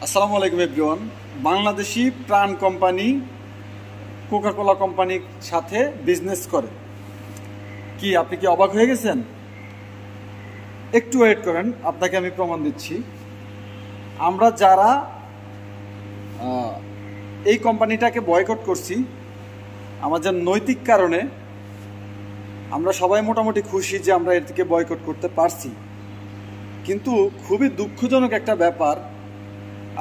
আসসালামু আলাইকুম এভরিওয়ান। বাংলাদেশি প্রাণ কোম্পানি কোকা কোলা কোম্পানির সাথে বিজনেস করে। কি আপনি কি অবাক হয়ে গেছেন? একটু ওয়েট করেন, আপনাকে আমি প্রমাণ দিচ্ছি। আমরা যারা এই কোম্পানিটাকে বয়কট করছি আমাদের নৈতিক কারণে, আমরা সবাই মোটামুটি খুশি যে আমরা এর থেকে বয়কট করতে পারছি। কিন্তু খুবই দুঃখজনক একটা ব্যাপার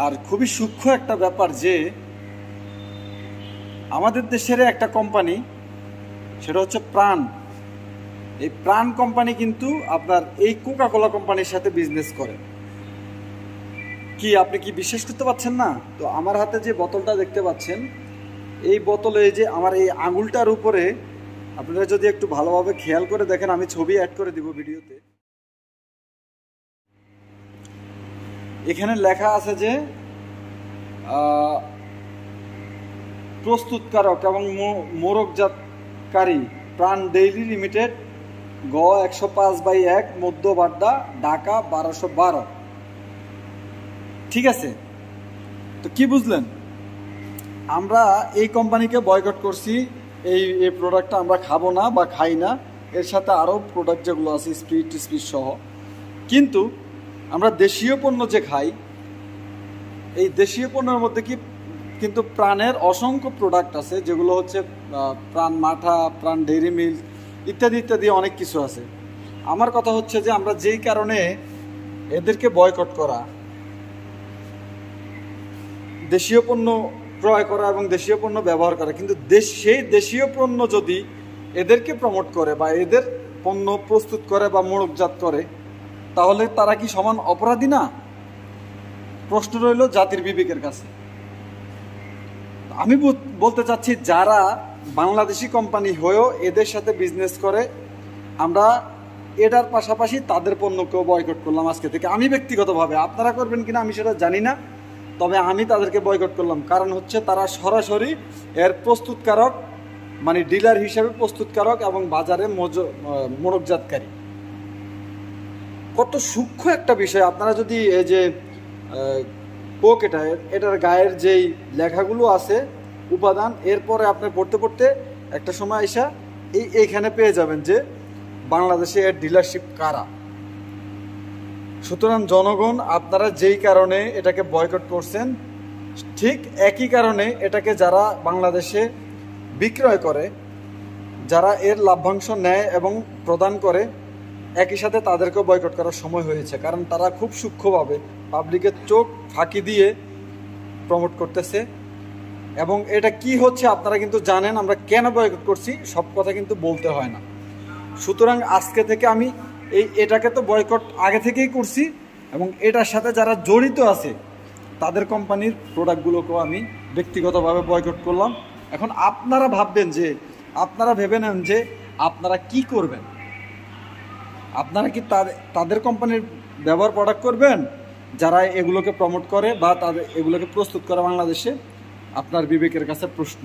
আর খুবই সূক্ষ্ম একটা ব্যাপার যে আমাদের দেশের একটা কোম্পানি, সেটা হচ্ছে প্রাণ। এই প্রাণ কোম্পানি কিন্তু আপনার এই কোকা কোলা কোম্পানির সাথে বিজনেস করে। কি আপনি কি বিশ্বাস করতে পারছেন না? তো আমার হাতে যে বোতলটা দেখতে পাচ্ছেন, এই বোতলে যে আমার এই আঙুলটার উপরে আপনারা যদি একটু ভালোভাবে খেয়াল করে দেখেন, আমি ছবি অ্যাড করে দিব ভিডিওতে। এখানে লেখা আছে যে প্রস্তুতকারক এবং মোড়কজাতকারী প্রাণ ডেইলি লিমিটেড, গ 105/1, মধ্যবাড্ডা, ঢাকা 1212। ঠিক আছে, তো কি বুঝলেন? আমরা এই কোম্পানিকে বয়কট করছি। এই প্রোডাক্টটা আমরা খাবো না বা খাই না। এর সাথে আরও প্রোডাক্ট যেগুলো আছে স্পিরিট সহ, কিন্তু আমরা দেশীয় পণ্য যে খাই, এই দেশীয় পণ্যের মধ্যে কিন্তু প্রাণের অসংখ্য প্রোডাক্ট আছে, যেগুলো হচ্ছে প্রাণ মাঠা, প্রাণ ডেইরি মিল্ক ইত্যাদি ইত্যাদি অনেক কিছু আছে। আমার কথা হচ্ছে যে আমরা যেই কারণে এদেরকে বয়কট করা, দেশীয় পণ্য ক্রয় করা এবং দেশীয় পণ্য ব্যবহার করা, কিন্তু সেই দেশীয় পণ্য যদি এদেরকে প্রমোট করে বা এদের পণ্য প্রস্তুত করে বা মোড়কজাত করে, তাহলে তারা কি সমান অপরাধী না? প্রশ্ন রইল জাতির বিবেকের কাছে। আমি বলতে চাচ্ছি, যারা বাংলাদেশি কোম্পানি হয়েও এদের সাথে বিজনেস করে, আমরা এটার পাশাপাশি তাদের পণ্যকেও বয়কট করলাম আজকে থেকে। আমি ব্যক্তিগতভাবে, আপনারা করবেন কিনা আমি সেটা জানি না, তবে আমি তাদেরকে বয়কট করলাম। কারণ হচ্ছে তারা সরাসরি এর প্রস্তুতকারক, মানে ডিলার হিসেবে প্রস্তুতকারক এবং বাজারে মোড়কজাতকারী। কত সূক্ষ্ম একটা বিষয়। আপনারা যদি এই যে কোক, এটার গায়ের যেই লেখাগুলো আছে উপাদান, এরপরে আপনি পড়তে পড়তে একটা সময় এসে এইখানে পেয়ে যাবেন যে বাংলাদেশে এর ডিলারশিপ কারা। সুতরাং জনগণ, আপনারা যেই কারণে এটাকে বয়কট করছেন, ঠিক একই কারণে এটাকে যারা বাংলাদেশে বিক্রয় করে, যারা এর লাভ্যাংশ নেয় এবং প্রদান করে, একই সাথে তাদেরকেও বয়কট করার সময় হয়েছে। কারণ তারা খুব সূক্ষ্মভাবে পাবলিকের চোখ ফাঁকি দিয়ে প্রমোট করতেছে। এবং এটা কি হচ্ছে আপনারা কিন্তু জানেন। আমরা কেন বয়কট করছি সব কথা কিন্তু বলতে হয় না। সুতরাং আজকে থেকে আমি এটাকে তো বয়কট আগে থেকেই করছি, এবং এটার সাথে যারা জড়িত আছে তাদের কোম্পানির প্রোডাক্টগুলোকেও আমি ব্যক্তিগতভাবে বয়কট করলাম। এখন আপনারা ভেবে নেন যে আপনারা কি করবেন। আপনারা কি তাদের কোম্পানির ব্যবহার প্রোডাক্ট করবেন যারা এগুলোকে প্রমোট করে বা এগুলোকে প্রস্তুত করে বাংলাদেশে? আপনার বিবেকের কাছে প্রশ্ন।